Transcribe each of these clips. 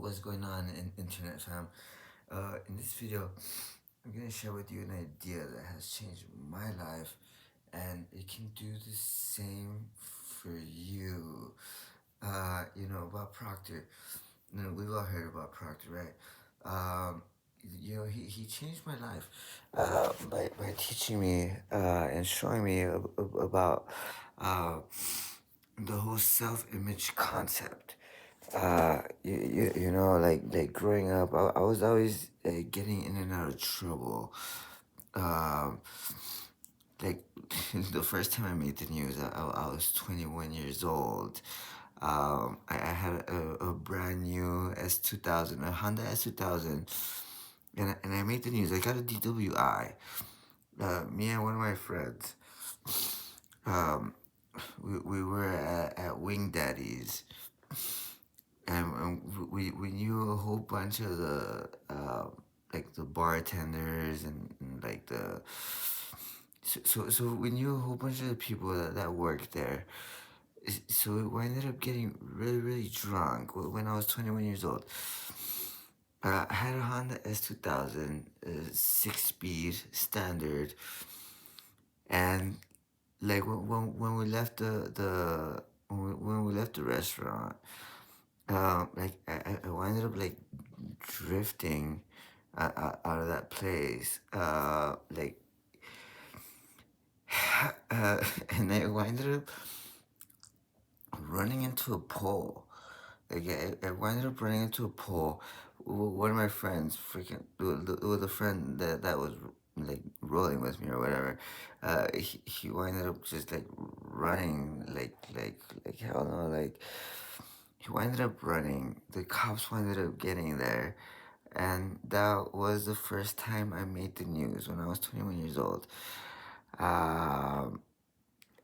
what's going on in internet fam? In this video, I'm gonna share with you an idea that has changed my life, and it can do the same for you. About Proctor. We've all heard about Proctor, right? Um, he changed my life by teaching me and showing me about uh, the whole self-image concept. Like growing up, I was always getting in and out of trouble. Um, like the first time I made the news, I was 21 years old. I had a brand new S2000, a Honda S2000, and I made the news. I got a DWI. Me and one of my friends, um, we were at Wing Daddy's, and we knew a whole bunch of the like the bartenders and like the so we knew a whole bunch of the people that worked there. So we ended up getting really drunk when I was 21 years old. I had a Honda S2000, 6-speed standard, and like when we left when we left the restaurant, like I ended up like drifting out of that place, and I ended up running into a pole. Like I ended up running into a pole. One of my friends, freaking, with a friend that was like rolling with me or whatever, he ended up just like running like hell no, like he ended up running. The cops ended up getting there, and that was the first time I made the news when I was 21 years old. Um,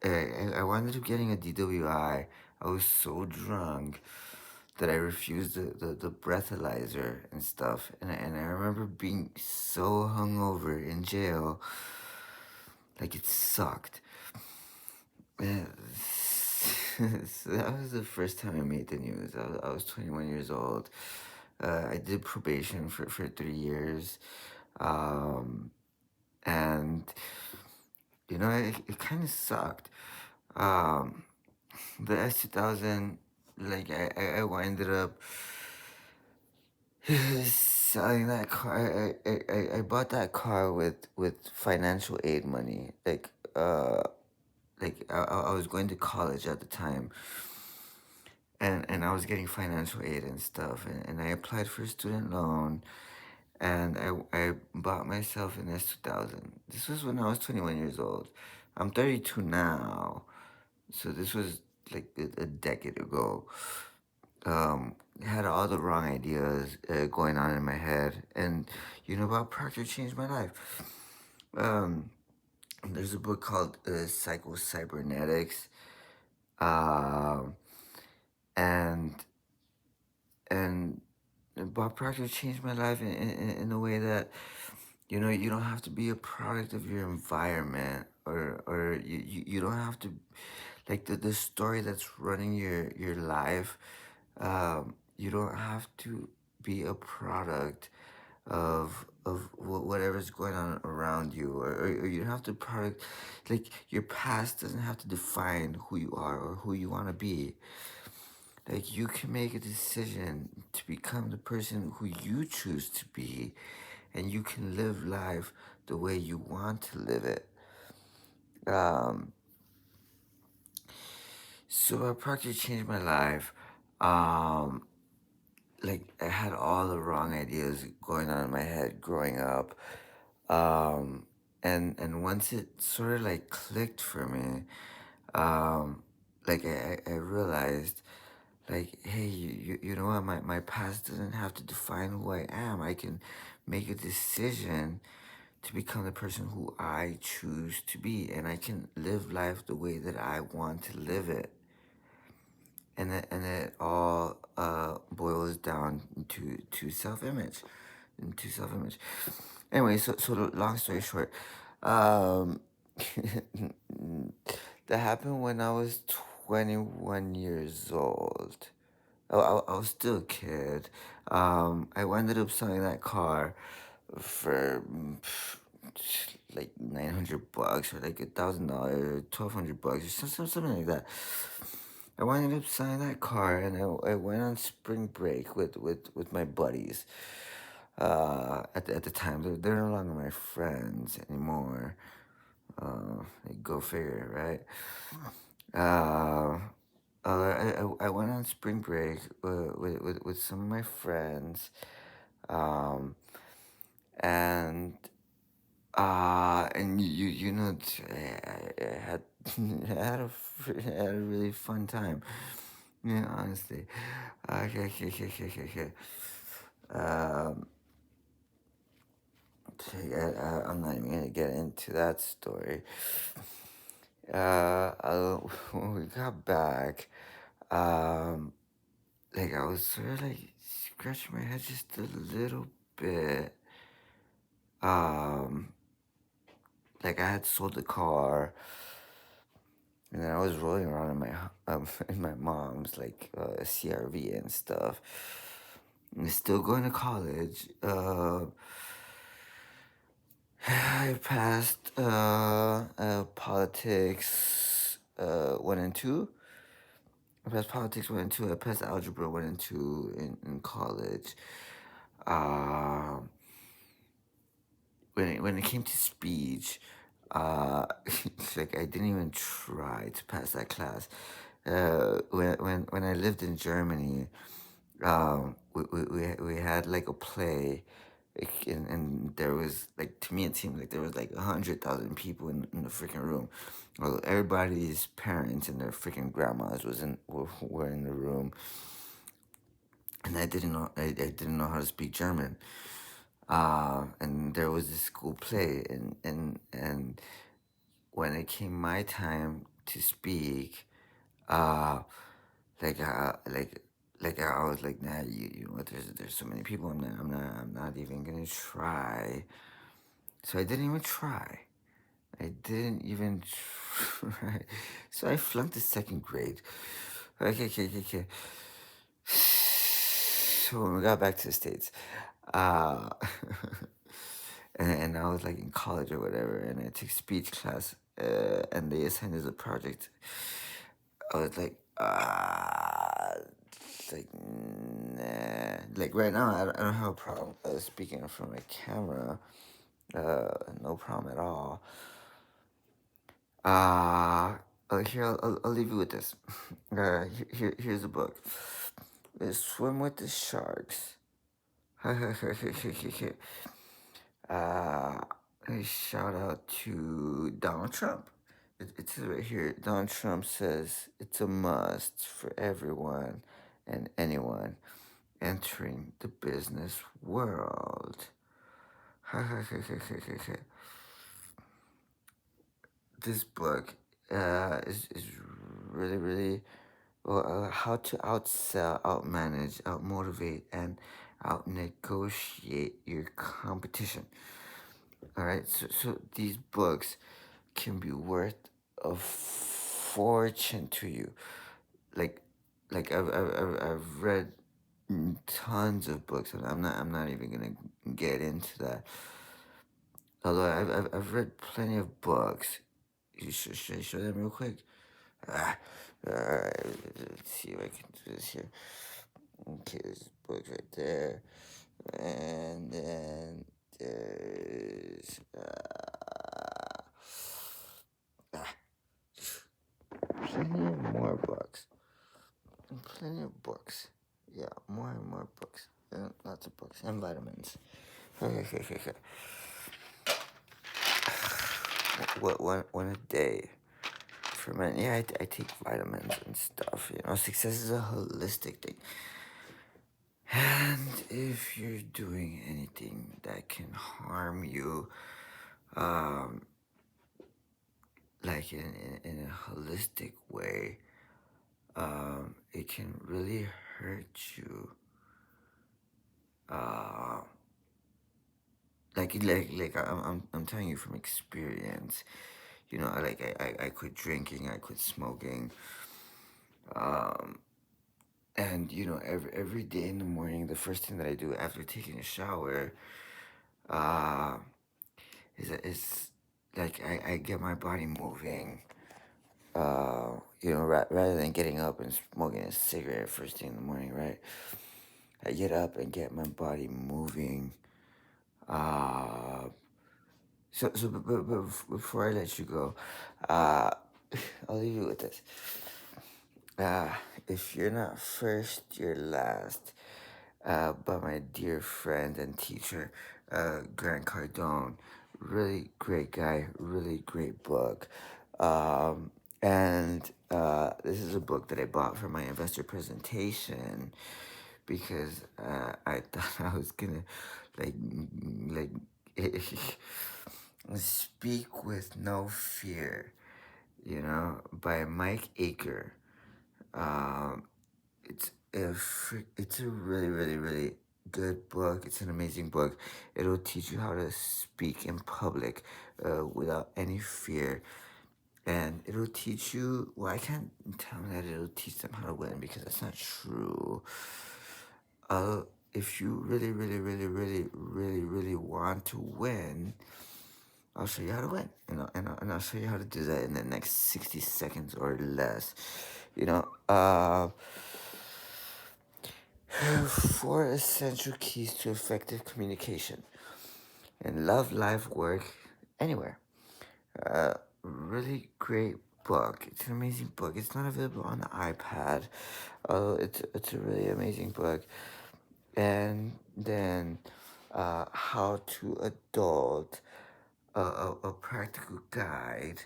I ended up getting a DWI. I was so drunk that I refused the breathalyzer and stuff. And I remember being so hungover in jail, like it sucked. Man, so that was the first time I made the news. I was 21 years old. I did probation for 3 years. Um, and, it kind of sucked. Um, the S2000, like, I ended up selling that car. I bought that car with financial aid money. I was going to college at the time, and I was getting financial aid and stuff, and I applied for a student loan, and I bought myself an S2000. This was when I was 21 years old. I'm 32 now, so this was like a decade ago. Had all the wrong ideas going on in my head, and about Proctor changed my life. Um, there's a book called Psycho Cybernetics, um, and and Bob Proctor changed my life in a way that you don't have to be a product of your environment, or you don't have to, like, the story that's running your life. You don't have to be a product of whatever's going on around you, or you don't have to product, like, your past doesn't have to define who you are or who you want to be. Like, you can make a decision to become the person who you choose to be, and you can live life the way you want to live it. Um, so Proctor changed my life. Um, like, I had all the wrong ideas going on in my head growing up. And once it sort of like clicked for me, um, like I realized, like, hey, you know what, my past doesn't have to define who I am. I can make a decision to become the person who I choose to be, and I can live life the way that I want to live it. And it all boils down to self-image, into self-image. Anyway, so the long story short, um, that happened when I was 21 years old. I was still a kid. I ended up selling that car for like $900 or like $1,000, $1,200 or something like that. I ended up selling that car, and I went on spring break with my buddies. At the time, they're no longer my friends anymore. Like, go figure, right? Uh, I went on spring break with some of my friends, um, and you know, I had I had a really fun time. Yeah, honestly. Okay. Um, I'm not even gonna get into that story. When we got back, um, like I was sort of like scratching my head just a little bit. Um, like I had sold the car, and then I was rolling around in my in my mom's like CRV and stuff. And still going to college. I passed politics 1 and 2. I passed politics 1 and 2. I passed algebra 1 and 2 in college. Um, when it came to speech, like I didn't even try to pass that class. When I lived in Germany, we had like a play, like, and there was like, to me it seemed like there was like 100,000 people in the freaking room. Well, everybody's parents and their freaking grandmas were in the room, and I didn't know how to speak German. And there was this school play, and when it came my time to speak, uh, like I was like, nah, you know what? There's so many people. I'm not even gonna try. So I didn't even try. I didn't even try. So I flunked the second grade. Okay. So when we got back to the States, uh, and I was like in college or whatever, and I took speech class, and they assigned us a project. I was like, it's like, nah. Like right now, I don't have a problem speaking in front of my camera. No problem at all. Uh, Here, I'll leave you with this. Here's a book. Swim with the Sharks. uh, a shout out to Donald Trump. It says right here, Donald Trump says it's a must for everyone and anyone entering the business world. This book is really well, how to outsell, outmanage, outmotivate, and outnegotiate your competition. All right, so these books can be worth a fortune to you. Like, I've read tons of books, and I'm not even gonna get into that. Although I've read plenty of books. Should I show them real quick? Ah, let's see if I can do this here. Okay, there's a book right there, and then there's ah, plenty of more books. Plenty of books. Yeah, more and more books. Lots of books and vitamins. One a day. For men, yeah, I take vitamins and stuff. You know, success is a holistic thing. And if you're doing anything that can harm you, um, like in a holistic way, it can really hurt you. Uh, I'm telling you from experience. You know, I quit drinking, I quit smoking. Um, And every day in the morning, the first thing that I do after taking a shower, uh, is like I get my body moving. Rather than getting up and smoking a cigarette first thing in the morning, right? I get up and get my body moving. Uh, but before I let you go, uh, I'll leave you with this. Uh, if you're not first, you're last. By my dear friend and teacher, Grant Cardone. Really great guy, really great book. And this is a book that I bought for my investor presentation because I thought I was gonna like speak with no fear, by Mike Aker. Um, it's a really, really, really good book. It's an amazing book. It'll teach you how to speak in public without any fear. And it'll teach you, well, I can't tell them that it'll teach them how to win because that's not true. If you really, really, really, really, really, really want to win, I'll show you how to win. And I'll show you how to do that in the next 60 seconds or less. You know, uh, 4 essential keys to effective communication in love, life, work, anywhere. Really great book. It's an amazing book. It's not available on the iPad. It's a really amazing book. And then How to Adult, a practical guide,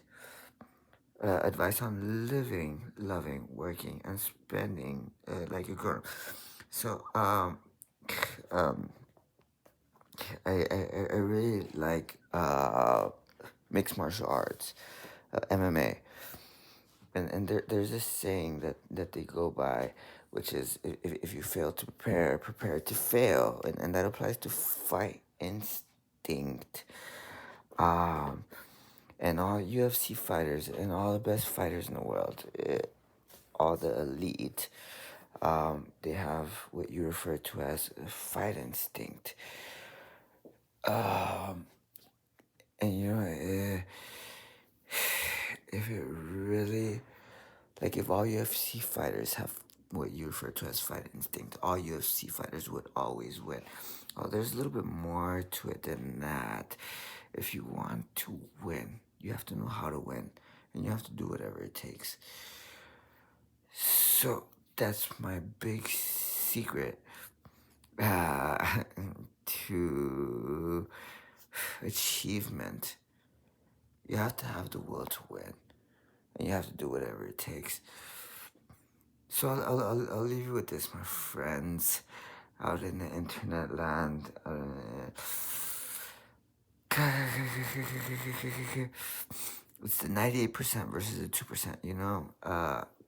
advice on living, loving, working, and spending like a girl. So um, I really like mixed martial arts, MMA, and there's this saying that they go by, which is if you fail to prepare, prepare to fail, and that applies to fight instinct. Um, and all UFC fighters and all the best fighters in the world, all the elite, they have what you refer to as a fight instinct. Um, and if it really, like, if all UFC fighters have what you refer to as fight instinct, all UFC fighters would always win. Oh, there's a little bit more to it than that. If you want to win, you have to know how to win, and you have to do whatever it takes. So that's my big secret uh, to achievement. You have to have the will to win, and you have to do whatever it takes. So I'll leave you with this, my friends, out in the internet land. It's the 98% versus the 2%,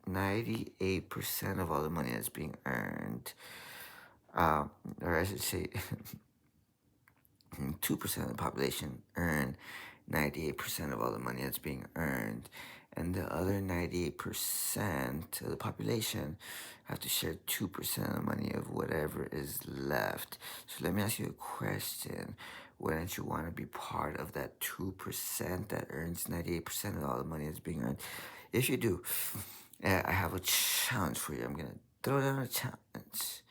98% of all the money that's being earned, or I should say 2% of the population earn 98% of all the money that's being earned. And the other 98% of the population have to share 2% of the money of whatever is left. So let me ask you a question. Wouldn't you want to be part of that 2% that earns 98% of all the money that's being earned? If you do, I have a challenge for you. I'm going to throw down a challenge.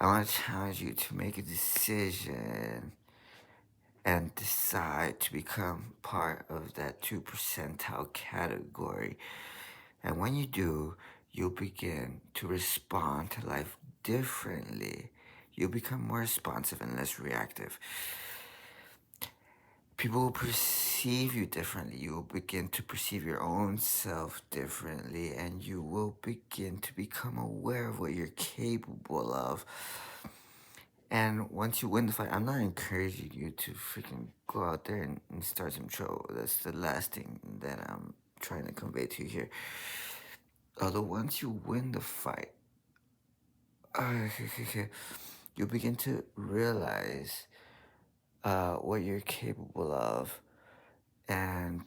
I want to challenge you to make a decision and decide to become part of that 2 percentile category. And when you do, you'll begin to respond to life differently. You'll become more responsive and less reactive. People will perceive you differently. You will begin to perceive your own self differently, and you will begin to become aware of what you're capable of. And once you win the fight, I'm not encouraging you to freaking go out there and start some trouble. That's the last thing that I'm trying to convey to you here. Although once you win the fight, you begin to realize what you're capable of, and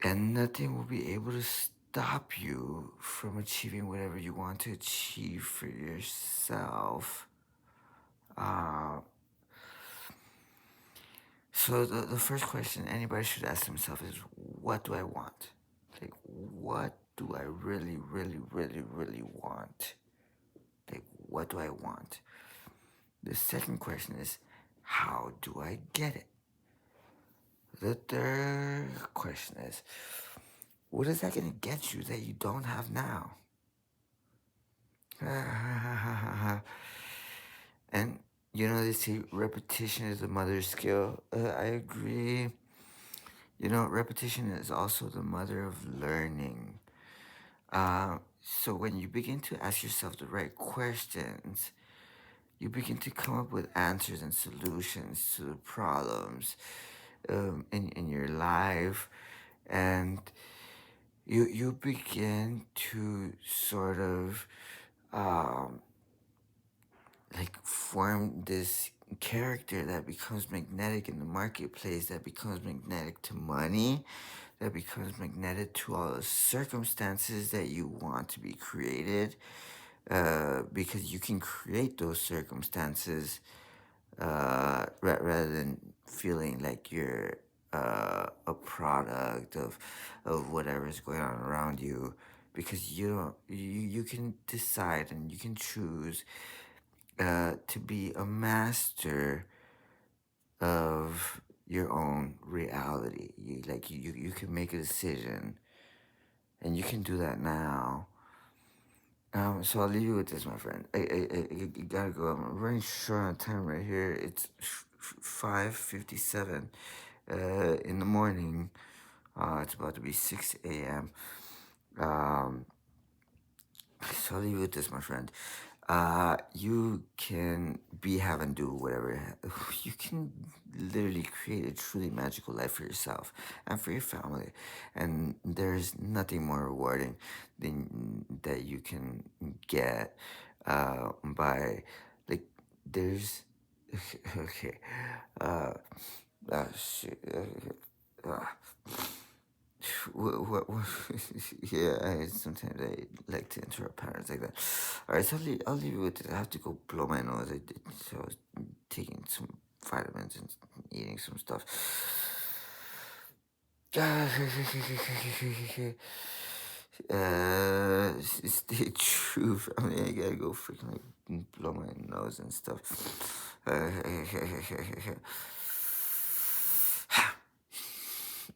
and nothing will be able to stop you from achieving whatever you want to achieve for yourself. Uh, so the first question anybody should ask themselves is, what do I want? Like, what do I really, really, really, really want? Like, what do I want? The second question is, how do I get it? The third question is, what is that going to get you that you don't have now? And you know, they say repetition is the mother of skill. I agree. You know, repetition is also the mother of learning. So when you begin to ask yourself the right questions, you begin to come up with answers and solutions to the problems in your life, and you begin to sort of um, like form this character that becomes magnetic in the marketplace, that becomes magnetic to money, that becomes magnetic to all the circumstances that you want to be created, because you can create those circumstances rather than feeling like you're a product of whatever's going on around you, because you can decide and you can choose to be a master of your own reality. You can make a decision, and you can do that now. So I'll leave you with this, my friend. I gotta go. I'm running short on time right here. It's 5:57 in the morning. It's about to be 6 a.m. Um, so I'll leave you with this, my friend. You can be, have, and do whatever. You can literally create a truly magical life for yourself and for your family. And there's nothing more rewarding than that you can get by, like, there's, okay, shit. Uh, what yeah, sometimes I like to interrupt patterns like that. All right, so I'll leave you with it. I have to go blow my nose. So I was taking some vitamins and eating some stuff. Stay true. I mean, I gotta go freaking like blow my nose and stuff.